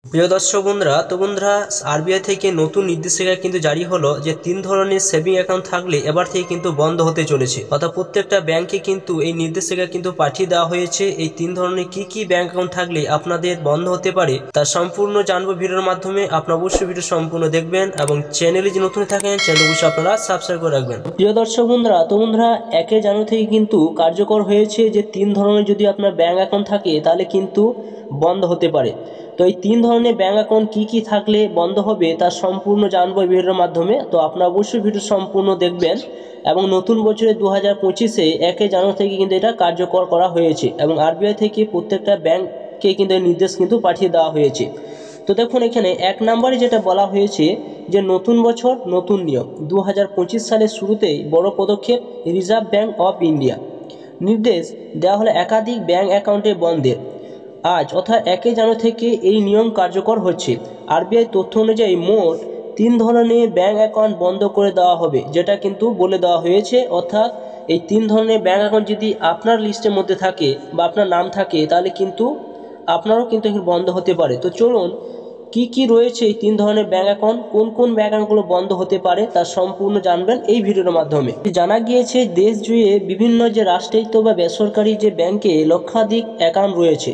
প্রিয় দর্শক বন্ধুরা, বন্ধুরা, আরবিআই থেকে নতুন নির্দেশিকা কিন্তু জারি হলো যে 3 ধরনের সেভিং অ্যাকাউন্ট থাকলে এবার থেকে কিন্তু বন্ধ হতে চলেছে। অর্থাৎ প্রত্যেকটা ব্যাংকে কিন্তু এই নির্দেশিকা কিন্তু পাঠিয়ে দেওয়া হয়েছে। এই 3 ধরনের কি ব্যাংক অ্যাকাউন্ট থাকলে আপনাদের বন্ধ হতে পারে তার সম্পূর্ণ জানবো ভিডিওর মাধ্যমে। আপনারা অবশ্যই ভিডিও সম্পূর্ণ দেখবেন এবং চ্যানেলে যে নতুন থাকেন চ্যানেল অবশ্যই আপনারা সাবস্ক্রাইব করে রাখবেন। প্রিয় দর্শক বন্ধুরা, বন্ধুরা 1 জানুয়ারি থেকে কিন্তু কার্যকর হয়েছে যে 3 ধরনের যদি আপনার ব্যাংক অ্যাকাউন্ট থাকে তাহলে কিন্তু বন্ধ হতে পারে। তো এই 3 ধরনের ব্যাংক অ্যাকাউন্ট কি থাকলে বন্ধ হবে তার সম্পূর্ণ জানবো এই ভিডিওর মাধ্যমে। তো আপনারা অবশ্যই ভিডিও সম্পূর্ণ দেখবেন এবং নতুন বছরে 2025-এ 1 জানুয়ারি থেকে কিন্তু এটা কার্যকর করা হয়েছে এবং আরবিআই থেকে প্রত্যেকটা ব্যাংককে কিন্তু এই নির্দেশ কিন্তু পাঠিয়ে দেওয়া হয়েছে। তো দেখুন এখানে 1 নম্বরে যেটা বলা হয়েছে যে নতুন বছর নতুন নিয়ম, 2025 সালের শুরুতেই বড় পদক্ষেপ রিজার্ভ ব্যাংক অফ ইন্ডিয়া। নির্দেশ দেওয়া হলো একাধিক ব্যাংক অ্যাকাউন্টে বন্ধের। আজ অর্থাৎ 1 জানুয়ারি থেকে এই নিয়ম কার্যকর হচ্ছে। আরবিআই তথ্য অনুযায়ী মোট 3 ধরনের ব্যাংক অ্যাকাউন্ট বন্ধ করে দেওয়া হবে, যেটা কিন্তু বলে দেওয়া হয়েছে। অর্থাৎ এই 3 ধরনের ব্যাংক অ্যাকাউন্ট যদি আপনার লিস্টের মধ্যে থাকে বা আপনার নাম থাকে তাহলে কিন্তু আপনারও কিন্তু বন্ধ হতে পারে। তো চলুন কি রয়েছে এই 3 ধরনের ব্যাংক অ্যাকাউন্ট, কোন ব্যাংক অ্যাকাউন্টগুলো বন্ধ হতে পারে তার সম্পূর্ণ জানবেন এই ভিডিওর মাধ্যমে। জানা গিয়েছে দেশ জুড়ে বিভিন্ন যে রাষ্ট্রায়ত্ত বা বেসরকারি যে ব্যাংকে লক্ষাধিক অ্যাকাউন্ট রয়েছে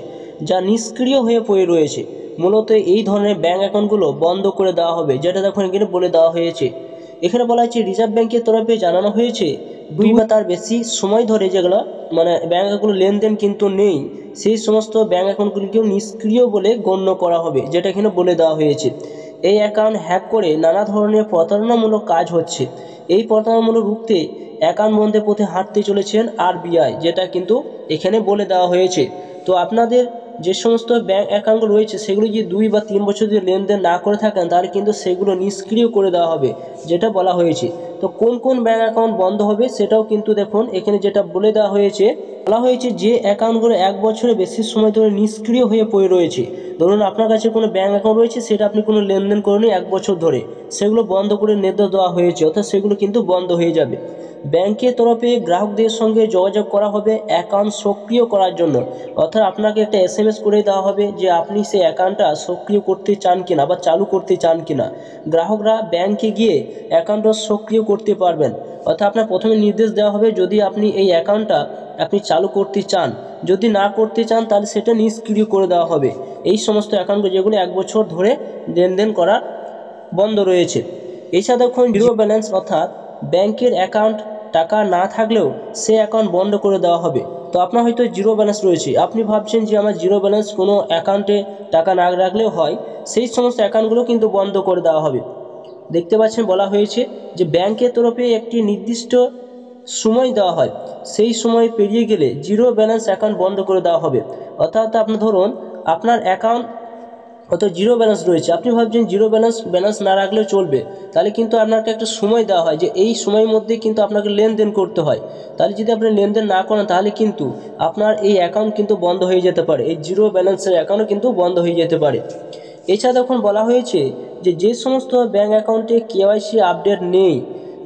যা নিষ্ক্রিয় হয়ে পড়ে রয়েছে। মূলত এই ধরনের ব্যাংক অ্যাকাউন্টগুলো বন্ধ করে দেওয়া হবে, যেটা দেখুন এখানে বলে দেওয়া হয়েছে। এখানে বলা হয়েছে রিজার্ভ ব্যাংকের তরফে জানানো হয়েছে 2 বা তার বেশি সময় ধরে যেগুলো ব্যাংক অ্যাকাউন্ট লেনদেন কিন্তু নেই সেই সমস্ত ব্যাংক অ্যাকাউন্টগুলিকেও নিষ্ক্রিয় বলে গণ্য করা হবে, যেটা এখানে বলে দেওয়া হয়েছে। এই অ্যাকাউন্ট হ্যাক করে নানা ধরনের প্রতারণামূলক কাজ হচ্ছে। এই প্রতারণামূলক রুখতে অ্যাকাউন্ট বন্ধের পথে হাঁটতে চলেছেন আরবিআই, যেটা কিন্তু এখানে বলে দেওয়া হয়েছে। তো আপনাদের যে সমস্ত ব্যাংক অ্যাকাউন্টগুলো রয়েছে সেগুলো যদি 2 বা 3 বছর যদি লেনদেন না করে থাকেন তাহলে কিন্তু সেগুলো নিষ্ক্রিয় করে দেওয়া হবে, যেটা বলা হয়েছে। তো কোন ব্যাংক অ্যাকাউন্ট বন্ধ হবে সেটাও কিন্তু দেখুন এখানে যেটা বলে দেওয়া হয়েছে। বলা হয়েছে যে অ্যাকাউন্টগুলো 1 বছরের বেশি সময় ধরে নিষ্ক্রিয় হয়ে পড়ে রয়েছে। ধরুন আপনার কাছে কোনো ব্যাংক অ্যাকাউন্ট রয়েছে, সেটা আপনি কোনো লেনদেন করেনি 1 বছর ধরে, সেগুলো বন্ধ করে নির্দেশ দেওয়া হয়েছে, অর্থাৎ সেগুলো কিন্তু বন্ধ হয়ে যাবে। ব্যাংকের তরফে গ্রাহকদের সঙ্গে যোগাযোগ করা হবে অ্যাকাউন্ট সক্রিয় করার জন্য। অর্থাৎ আপনাকে একটা SMS করে দেওয়া হবে যে আপনি সেই অ্যাকাউন্টটা সক্রিয় করতে চান কিনা বা চালু করতে চান কিনা। গ্রাহকরা ব্যাংকে গিয়ে অ্যাকাউন্টটা সক্রিয় করতে পারবেন। অর্থাৎ আপনার প্রথমে নির্দেশ দেওয়া হবে যদি আপনি এই অ্যাকাউন্টটা আপনি চালু করতে চান, যদি না করতে চান তাহলে সেটা নিষ্ক্রিয় করে দেওয়া হবে। এই সমস্ত অ্যাকাউন্টগুলো যেগুলো 1 বছর ধরে লেনদেন করা বন্ধ রয়েছে। এছাড়া দেখুন জিরো ব্যালেন্স, অর্থাৎ ব্যাংকের অ্যাকাউন্ট টাকা না থাকলেও সে অ্যাকাউন্ট বন্ধ করে দেওয়া হবে। তো আপনার হয়তো জিরো ব্যালেন্স রয়েছে, আপনি ভাবছেন যে আমার জিরো ব্যালেন্স কোনো অ্যাকাউন্টে টাকা না রাখলেও হয়, সেই সমস্ত অ্যাকাউন্টগুলো কিন্তু বন্ধ করে দেওয়া হবে। দেখতে পাচ্ছেন বলা হয়েছে যে ব্যাংকের তরফে একটি নির্দিষ্ট সময় দেওয়া হয়, সেই সময় পেরিয়ে গেলে জিরো ব্যালেন্স অ্যাকাউন্ট বন্ধ করে দেওয়া হবে। অর্থাৎ আপনি ধরুন আপনার অ্যাকাউন্ট হয়তো জিরো ব্যালেন্স রয়েছে, আপনি ভাবছেন জিরো ব্যালেন্স না রাখলেও চলবে, তাহলে কিন্তু আপনাকে একটা সময় দেওয়া হয় যে এই সময়ের মধ্যে কিন্তু আপনাকে লেনদেন করতে হয়। তাহলে যদি আপনি লেনদেন না করেন তাহলে কিন্তু আপনার এই অ্যাকাউন্ট কিন্তু বন্ধ হয়ে যেতে পারে, এই জিরো ব্যালেন্সের অ্যাকাউন্টও কিন্তু বন্ধ হয়ে যেতে পারে। এছাড়া তখন বলা হয়েছে যে সমস্ত ব্যাঙ্ক অ্যাকাউন্টে কেওয়াইসি আপডেট নেই,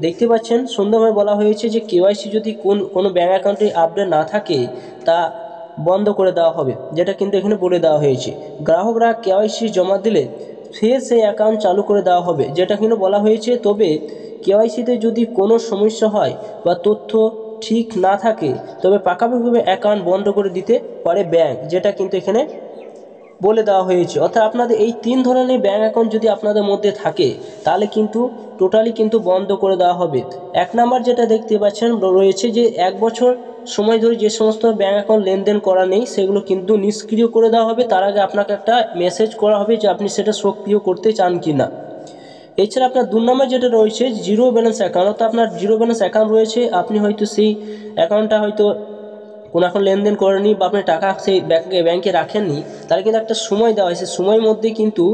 দেখতে পাচ্ছেন সুন্দরভাবে বলা হয়েছে যে কেওয়াইসি যদি কোনো ব্যাঙ্ক অ্যাকাউন্টে আপডেট না থাকে তা বন্ধ করে দেওয়া হবে, যেটা কিন্তু এখানে বলে দেওয়া হয়েছে। গ্রাহকরা কেওয়াইসি জমা দিলে ফের সেই অ্যাকাউন্ট চালু করে দেওয়া হবে, যেটা কিন্তু বলা হয়েছে। তবে কেওয়াইসিতে যদি কোনো সমস্যা হয় বা তথ্য ঠিক না থাকে তবে পাকাপাকিভাবে অ্যাকাউন্ট বন্ধ করে দিতে পারে ব্যাংক, যেটা কিন্তু এখানে বলে দেওয়া হয়েছে। অর্থাৎ আপনাদের এই 3 ধরনের ব্যাংক অ্যাকাউন্ট যদি আপনাদের মধ্যে থাকে তাহলে কিন্তু টোটালি কিন্তু বন্ধ করে দেওয়া হবে। 1 নাম্বার যেটা দেখতে পাচ্ছেন রয়েছে যে 1 বছর সময় ধরে যে সমস্ত ব্যাংক অ্যাকাউন্ট লেনদেন করা নেই সেগুলো কিন্তু নিষ্ক্রিয় করে দেওয়া হবে। তার আগে আপনাকে একটা মেসেজ করা হবে যে আপনি সেটা সক্রিয় করতে চান কি না। এছাড়া আপনার 2 নম্বর যেটা রয়েছে জিরো ব্যালেন্স অ্যাকাউন্ট, অর্থাৎ আপনার জিরো ব্যালেন্স অ্যাকাউন্ট রয়েছে, আপনি হয়তো সেই অ্যাকাউন্টটা হয়তো কোনো এখন লেনদেন করেনি বা আপনি টাকা সেই ব্যাংকে রাখেননি, তাহলে কিন্তু একটা সময় দেওয়া হয়, সেই সময়ের মধ্যে কিন্তু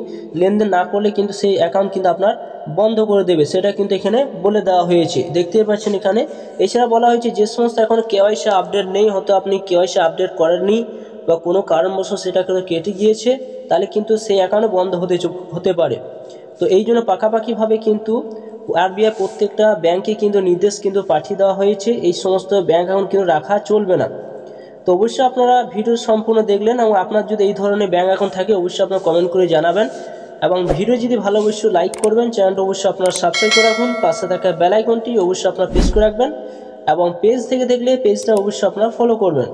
লেনদেন না করলে কিন্তু সেই অ্যাকাউন্ট কিন্তু আপনার বন্ধ করে দেবে, সেটা কিন্তু এখানে বলে দেওয়া হয়েছে, দেখতে পাচ্ছেন এখানে। এছাড়া বলা হয়েছে যে সমস্ত এখন কেওয়াইসি আপডেট নেই, হয়তো আপনি কেওয়াইসি আপডেট করেননি বা কোনো কারণবশত সেটা কেটে গিয়েছে, তাহলে কিন্তু সেই অ্যাকাউন্ট বন্ধ হতে পারে। তো এই জন্য পাকাপাকিভাবে কিন্তু আরবিআই প্রত্যেকটা ব্যাংকে কিন্তু নির্দেশ কিন্তু পাঠিয়ে দেওয়া হয়েছে এই সমস্ত ব্যাংক অ্যাকাউন্ট কিন্তু রাখা চলবে না। তো অবশ্যই আপনারা ভিডিও সম্পূর্ণ দেখলেন, এবং আপনার যদি এই ধরনের ব্যাঙ্ক অ্যাকাউন্ট থাকে অবশ্যই আপনারা কমেন্ট করে জানাবেন, এবং ভিডিও যদি ভালো অবশ্যই লাইক করবেন, চ্যানেলটা অবশ্যই আপনারা সাবস্ক্রাইব করে রাখুন, পাশে থাকা বেল আইকনটি অবশ্যই আপনারা প্রেস করে রাখবেন, এবং পেজ থেকে দেখলে পেজটা অবশ্যই আপনারা ফলো করবেন।